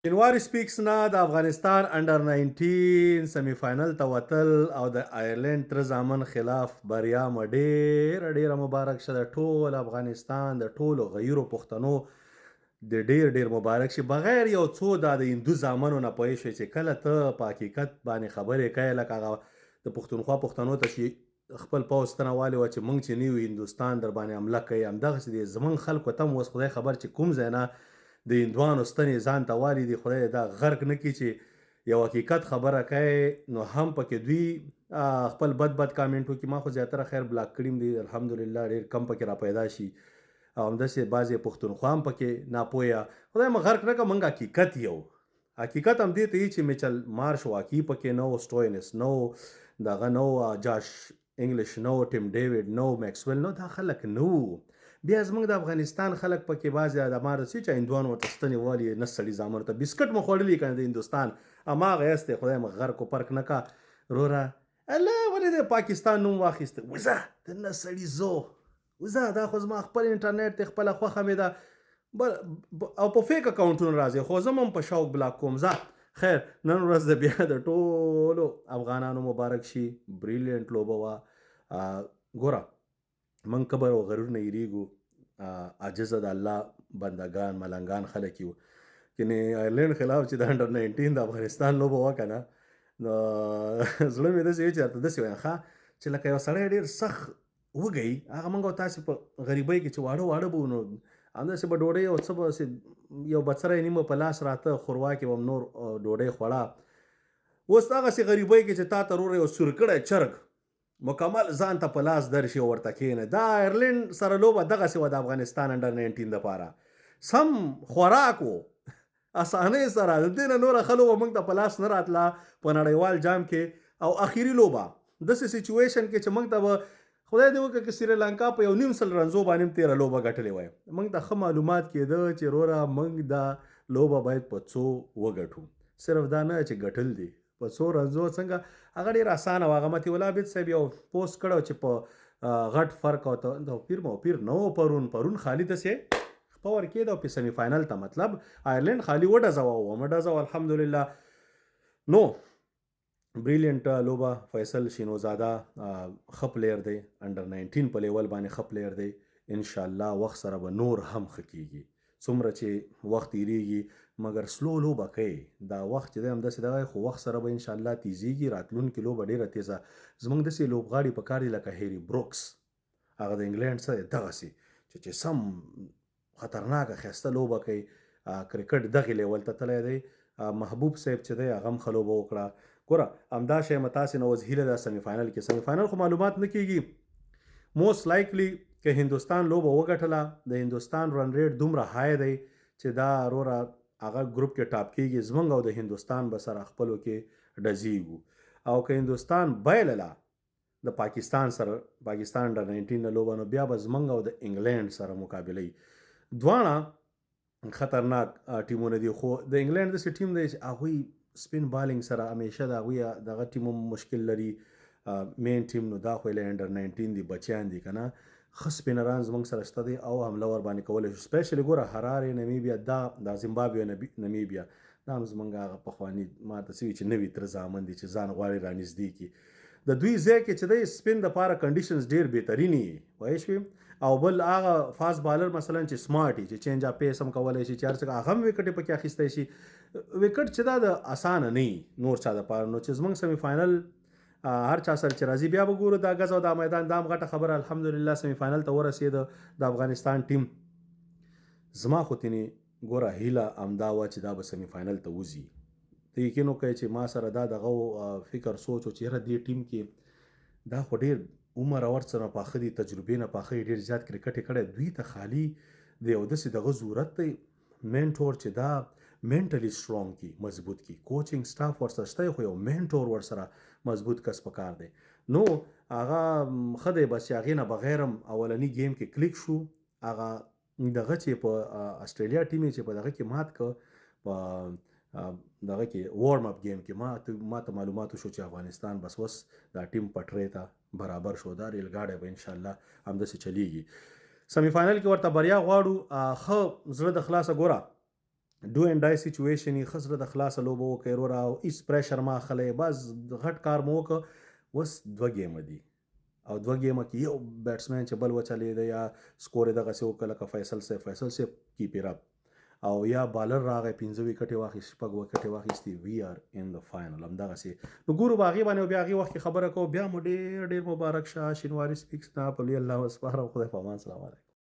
جنواري سپیکس نه د افغانستان انډر 19 سیمی فائنل ته وتل او د آیرلینډ تر زامن خلاف بریا مو ډیره مبارک شه. د ټول افغانستان د ټولو غیرو پښتنو د ډیر مبارک شي. بغیر یو څو د هندو زامنو نه پوه شي چې کله ته په حقیقت باندې خبرې کوي لکه هغه د پښتونخوا پښتنو ته چې خپل پوځ ته والي و چې موږ چې نیو هندوستان در باندې حمله کوي، همدغسې د زمونږ خلکو ته هم اوس خدای خبر چې کوم ځای نه د هندوانو ستنې ځان ته والي دي. خدای دا غرق نه کړي چې یو حقیقت خبره کوي نو هم پکې دوی خپل بد کامنټ وکړي. ما خو زیاتره خیر بلاک کړي دي الحمدلله، ډېر کم پکې را پیدا شي او همداسې بعضې پښتونخوا هم پکې ناپوهه. خدای مو غرق نه کړه. موږ حقیقت یو حقیقت هم دې ته یي چې میچل مارش واقعي پکې نو، سټوینس نو، دغه نو، جاش انګلیش نو، ټیم ډیوډ نو، میکسویل نو، دا خلک نو. بیا زموږ د افغانستان خلک پکې بعضې د ماره چې هندوانو ورته ستنې والي نه سړي زامنو ته بسکټ مو خوړلي که نه د هندوستان هماغه یاست. خدای مو غرق و پرک نه کا وروره. الله ولې د پاکستان نوم واخیسته؟ وزه د نه سړي زو وزه، دا خو زما خپل انټرنیټ دی، خپله خوښه مې ده او په فیک اکاونټونو راځي، خو زه هم په شوق بلاک کوم. زه خیر نن ورځ د بیا د ټولو افغانانو مبارک شي. بریلینټ لوبه وه. ګوره من کبر او غرور نه یریږو، عاجزه د الله بندگان ملنګان خلک یو. کنې آیرلینډ خلاف چې د انډر 19 د افغانستان لوبه وکړه نو زړه مې داسې وي چې راته داسې وایم چې لکه یو سړی ډېر سخت وږی، هغه موږ او تاسې په غریبۍ کې چې واړه به وو نو همداسې به ډوډۍ او څه به یو بڅری نیمه په لاس راته خوروا کې به نور ډوډۍ خوړه. اوس هغسې غریبۍ کې چې تا ته وروره یو سورکړی چرګ مکمل ځان ته په لاس درشي او ورته کښېنه. دا آیرلینډ سره لوبه دغسې وه د افغانستان انډر 19 دپاره. سم خوراک و، اسانۍ سره، د دې نه نوره ښه لوبه موږ ته په لاس نه راتله په نړیوال جام کې. او اخري لوبه داسې سچویشن کې چې موږ ته به خدای دې وکړه که سریلانکا په 1.5 رنزو باندې هم تېره لوبه ګټلې وای، موږ ته ښه معلومات کېده چې وروره موږ دا لوبه باید په څو وګټو. صرف دا نه چې ګټل دي په څو رنزو څنګه، هغه ډېر اسانه وه. هغه متي الله عابد صاحب یو پوسټ کړی چې په غټ فرق او توپیر موپیر نه و. پرون خالي داسې خپه ورکېده او په سیمی فاینل ته مطلب آیرلینډ خالي وډزوه او ومه ډزوه الحمدلله. نو بریلینټ لوبه. فیصل شینوزاده ښه پلیر دی، انډر 19 په لیول باندې ښه پلیر دی. انشاءالله وخت سره به نور هم ښه کیږي. څومره چې وخت تیریږي مګر سلو لوبه کوي. دا وخت چې دی همداسې دغه خو وخت سره به انشاءالله تیزیږي. راتلونکې لوبه ډېره تیزه. زموږ داسې لوبغاړي په کار دي لکه هیري بروکس، هغه د انګلینډ څه دی دغسې چې سم خطرناکه ښایسته لوبه کوي. کرکټ دغې لیول ته تللی دی. محبوب صاحب چې دی هغه هم ښه لوبه وکړه. ګوره همدا شی مه تاسې نه اوس هیله ده سیمی فاینل کې. سیمی فاینل خو معلومات نه کېږي. موست لایکلی که هندوستان لوبه وګټله، د هندوستان رن ریټ دومره های دی چې دا وروره هغه ګروپ کې ټاپ کېږي. زموږ او د هندوستان به سره خپلو کې ډزیږو. او که هندوستان بایلله د پاکستان سره، پاکستان انډر 19 نه لوبه، نو بیا به زموږ او د انګلینډ سره مقابله وي. دواړه خطرناک ټیمونه دي. خو د انګلینډ داسې ټیم دی چې هغوی سپین بالینګ سره همیشه د هغوی دغه ټیم هم مشکل لري. مین ټیم نو دا خو یې انډر 19 دي، بچیان دي که نه. ښه سپینران زموږ سره شته دی او حمله ور باندې کولی شو. سپیشلي ګوره هرارې نمیبیا، دا زیمبابوې نمیبیا، دا هم زموږ هغه پخواني ما ته څه وي چې نوي تره زامن دي چې ځان غواړي رانږدې کړي. د دوی ځای کې چې دی سپین دپاره کنډیشنز ډېر بهترینې وي، پوه شوې. او بل هغه فاست بالر مثلا چې سمارټ وي چې چینج اپ پیس هم کولی شي، چې هر څه هغه هم وکټې پکې اخیستی شي. وکټ چې دا د اسانه نه وي نور چا دپاره. نو چې زموږ سیمی فاینل هر چا سره چې راځي بیا به ګورو دا ګز او دا میدان. دا هم غټه خبره. الحمدلله سیمی فاینل ته ورسېده د افغانستان ټیم. زما خو تینې ګوره هیله همدا وه چې دا به سیمی فاینل ته وځي. ته یقین وکړئ چې ما سره دا دغه فکر سوچ و چې یاره دې ټیم کې دا خو ډېر عمر او ورڅ نه پاخه دي، تجربې نه پاخه ډېر زیات کرکټ یې کړی. دوی ته خالي د یو داسې دغه ضرورت دی مینټور چې دا منټلی سټرونګ کی، مضبوط کی. کوچینګ سټاف ورسره شته خو یو منټور ورسره مضبوط کس پکار دی. نو هغه ښه دی. بس هغې نه بغیر هم اولني گیم کې کلیک شو. هغه دغه چې په اسټرالیا ټیم چې په دغه کې مات که په دغه کې وارم اپ گیم کې ما ته معلومات شو چې افغانستان بس وس دا ټیم پټرې ته برابر شو. دا ریل ګاډی به انشاءالله همداسې چلیږي. سیمی فاینل کې ورته بریا غواړو. ښه زړه د خلاصه ګوره ډو اینډ ډای سچویشن یې ښه زړه د خلاصه لوبه وکړئ وروره او هېڅ پریشر مه اخلئ بس غټ کار مو وکړه. اوس 2 ګیمه دي او 2 ګیمه کې یو بیټسمین چې بل وچلېده یا سکور یې دغسې وکړه لکه فیصل صاحب کیپ اټ اپ او یا بالر راغی 5 وکټې واخیست 6 وکټې واخیستې وی آر ان د فاینل همدغسې نو ګورو به هغې باندې بیا هغې وخت کې خبره کوو بیا مو ډېر ډېر مبارک شه شینواري سپیکس نه په لوی الله وسپارم خدای په امان سلام علیکم